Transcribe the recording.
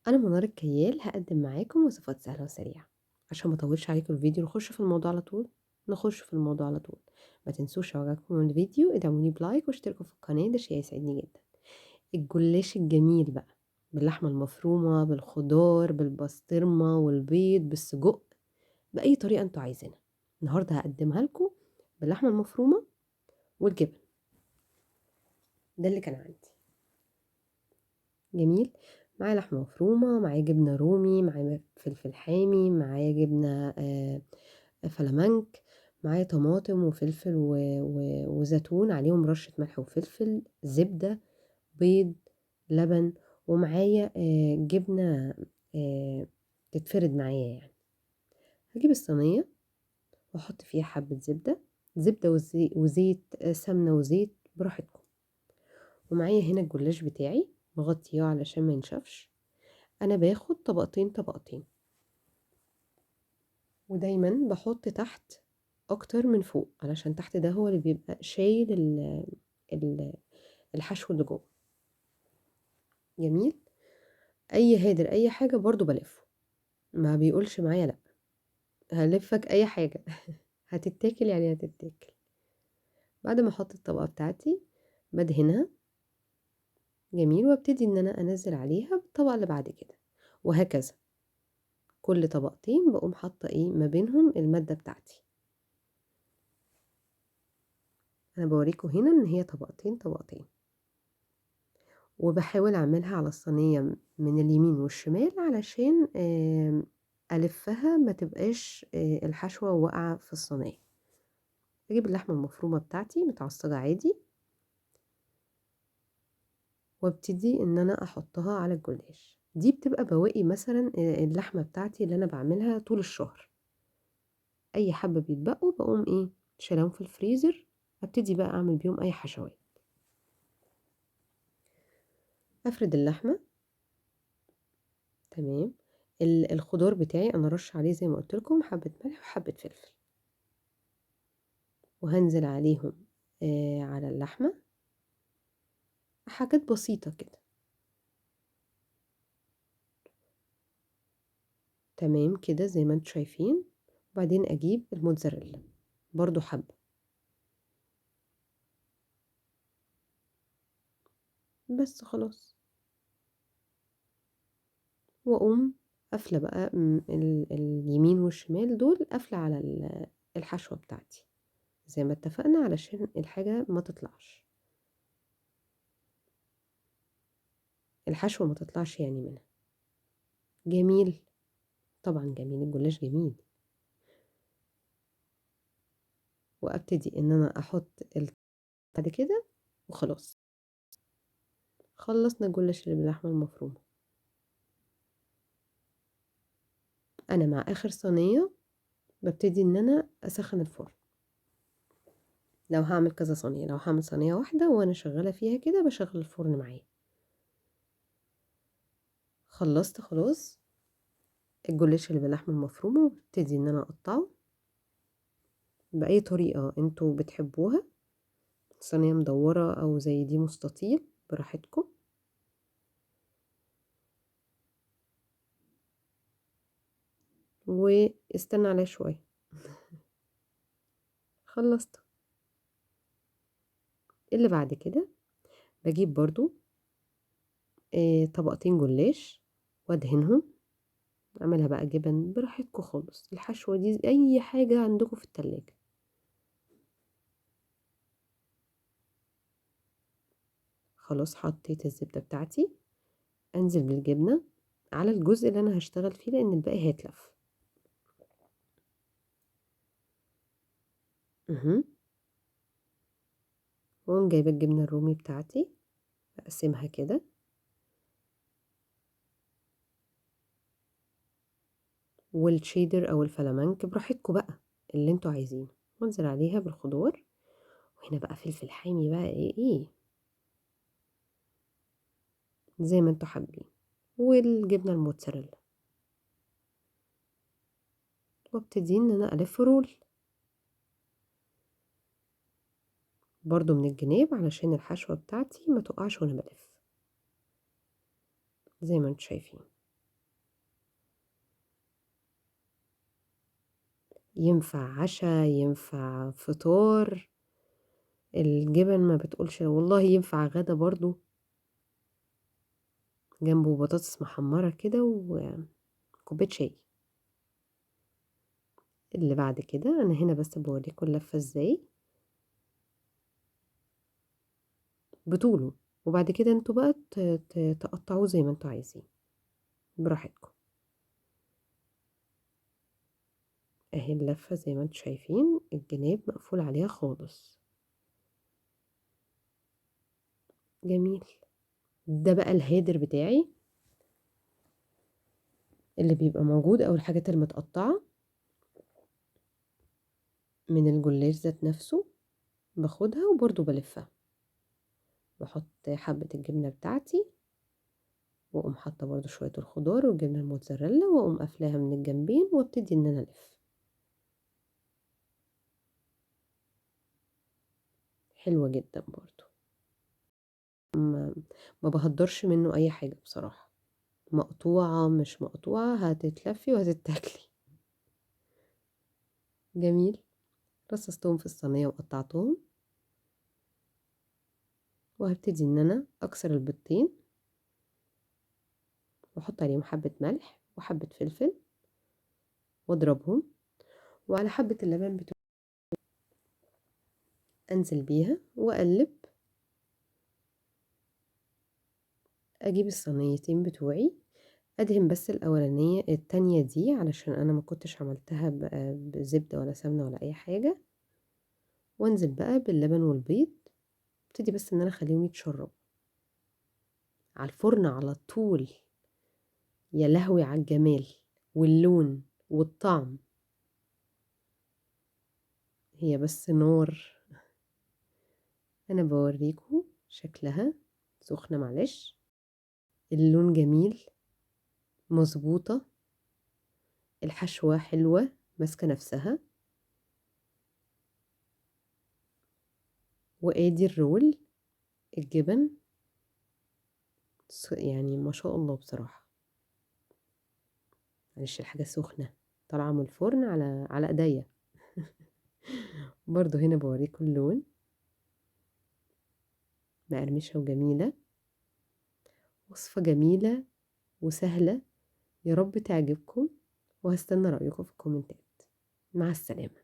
أنا منار الكيال هاقدّم معاكم وصفات سهلة وسريعة، عشان ما أطوّلش عليكم الفيديو نخش في الموضوع على طول، ما تنسوش لو عجبكم الفيديو ادعموني بلايك واشتركوا في القناة ده شيء هيساعدني جدًا. الجلاش الجميل بقى باللحمة المفرومة، بالخضار، بالبسطرمة والبيض، بالسجق، بأي طريقة أنتم عايزينها. النهارده هاقدّمها لكم باللحمة المفرومة والجبن، ده اللي كان عندي. جميل، معايا لحمة مفرومة، معايا جبنة رومي، معايا فلفل حامي، معايا جبنة فلامنك، معايا طماطم وفلفل وزيتون عليهم رشة ملح وفلفل، زبدة، بيض، لبن، ومعايا جبنة تتفرد معايا يعني. هاجيب الصينية واحط فيها حبة زبدة وزيت سمنة وزيت براحتكم، ومعايا هنا الجلاش بتاعي مغطياه علشان ما ينشفش. أنا باخد طبقتين، ودايمًا باحط تحت أكتر من فوق، علشان تحت ده هو اللي بيبقى شايل ال الحشو اللي جوه. جميل، أي هادر أي حاجة برضه بالفّه، ما بيقولش معايا لأ، هالفّك أي حاجة هتتاكل يعني هتتاكل. بعد ما أحط الطبقة بتاعتي بادهنها جميل، وابتدي إن أنا أنزّل عليها بالطبقة اللي بعد كده، وهكذا. كل طبقتين باقوم حاطة إيه ما بينهم المادة بتاعتي. أنا باوريكم هنا إن هي طبقتين، وباحاول أعملها على الصينية من اليمين والشمال علشان ألفّها ما تبقاش الحشوة واقعة في الصينية. باجيب اللحمة المفرومة بتاعتي متعصجة عادي، وابتدي إن أنا أحطها على الجلاش. دي بتبقى بواقي مثلًا اللحمة بتاعتي اللي أنا باعملها طول الشهر. أي حبة بيتبقوا باقوم إيه شايلاهم في الفريزر، أبتدي بقى أعمل بيهم أي حشوات. أفرد اللحمة تمام، الخضار بتاعي أنا راشة عليه زي ما قُلت لكم حبة ملح وحبة فلفل، وهانزل عليهم على اللحمة حاجات بسيطة كده. تمام كده زي ما أنتم شايفين، وبعدين أجيب الموتزاريلا برضه حبة، بس خلاص. وأقوم قافلة بقى اليمين والشمال دول قافلة على الحشوة بتاعتي، زي ما اتفقنا علشان الحاجة ما تطلعش، الحشوة ما تطلعش يعني منها. جميل، طبعًا جميل الجلاش جميل. وأبتدي إن أنا أحط بعد كده وخلاص، خلّصنا الجلاش اللي باللحمة المفرومة. أنا مع آخر صينية بابتدي إن أنا أسخّن الفرن، لو هاعمل كذا صينية، لو هاعمل صينية واحدة وأنا شغّالة فيها كده باشغّل الفرن معايا. خلّصت خلاص الجلاش اللي باللحمة المفرومة، وابتدي إن أنا أقطّعه بأي طريقة أنتم بتحبوها، صينية مدوّرة أو زي دي مستطيل براحتكم. واستنى عليَّ شوية. خلّصت. اللي بعد كده باجيب برضه طبقتين جلاش وأدهنهم، أعملها بقى جبن براحتكم خالص، الحشوة دي أي حاجة عندكم في التلاجة. خلاص حطيت الزبدة بتاعتي، أنزل بالجبنة على الجزء اللي أنا هاشتغل فيه لإن الباقي هيتلف. اهم، وأقوم جايبة الجبنة الرومي بتاعتي أقسمها كده، والcheddar أو الفلامنك براحتكم بقى اللي أنتم عايزينه، وأنزل عليها بالخضار، وهنا بقى فلفل حامي بقى إيه زي ما أنتم حابين، والجبنة الموتزاريلا، وابتدي إن أنا ألِف رول برضه من الجناب علشان الحشوة بتاعتي ما تُقعش وأنا بالِف، زي ما أنتم شايفين. ينفع عشا، ينفع فطار، الجبن ما بتقولش والله ينفع غدا برضه، جنبه بطاطس محمرة كده وكوباية شاي. اللي بعد كده أنا هنا بس باوريكم اللفة ازاي بطوله، وبعد كده انتوا بقى تقطعوه زي ما انتوا عايزين براحتكم. اهي اللفة زي ما انتوا شايفين الجناب مقفول عليها خالص. جميل. ده بقى الهادر بتاعي اللي بيبقى موجود، او الحاجات المتقطعة من الجلاش ذات نفسه، باخدها وبرضو بلفها، بحط حبة الجبنة بتاعتي، واقوم حاطة برضو شوية الخضار والجبنة الموتزاريلا، واقوم قافلاها من الجنبين وابتدي ان انا الف. حلوة جدا برضو، ما, ما بهدرش منه اي حاجة بصراحة، مقطوعة مش مقطوعة هتتلفي وهتتاكلي. جميل. رصصتهم في الصينية وقطعتهم، وهبتدي ان انا اكسر البيضتين واحط عليهم حبة ملح وحبة فلفل واضربهم، وعلى حبة اللبن بتوعي انزل بيها واقلب. اجيب الصينيتين بتوعي، ادهن بس الاولانية التانية دي علشان انا ما كنتش عملتها بزبدة ولا سمنة ولا اي حاجة، وانزل بقى باللبن والبيض، ابتدي بس ان انا اخليهم يتشربوا على الفرن على طول. يا لهوي على الجمال واللون والطعم، هي بس نار. انا بوريكم شكلها سخنة معلش، اللون جميل، مظبوطة، الحشوة حلوة ماسكة نفسها، وادي الرول الجبن يعني ما شاء الله بصراحة. معلش الحاجة سخنة طالعة من الفرن على ايديا. برضو هنا بوريكم اللون، مقرمشة وجميلة، وصفة جميلة وسهلة، يا رب تعجبكم، وهستنى رأيكم في الكومنتات. مع السلامة.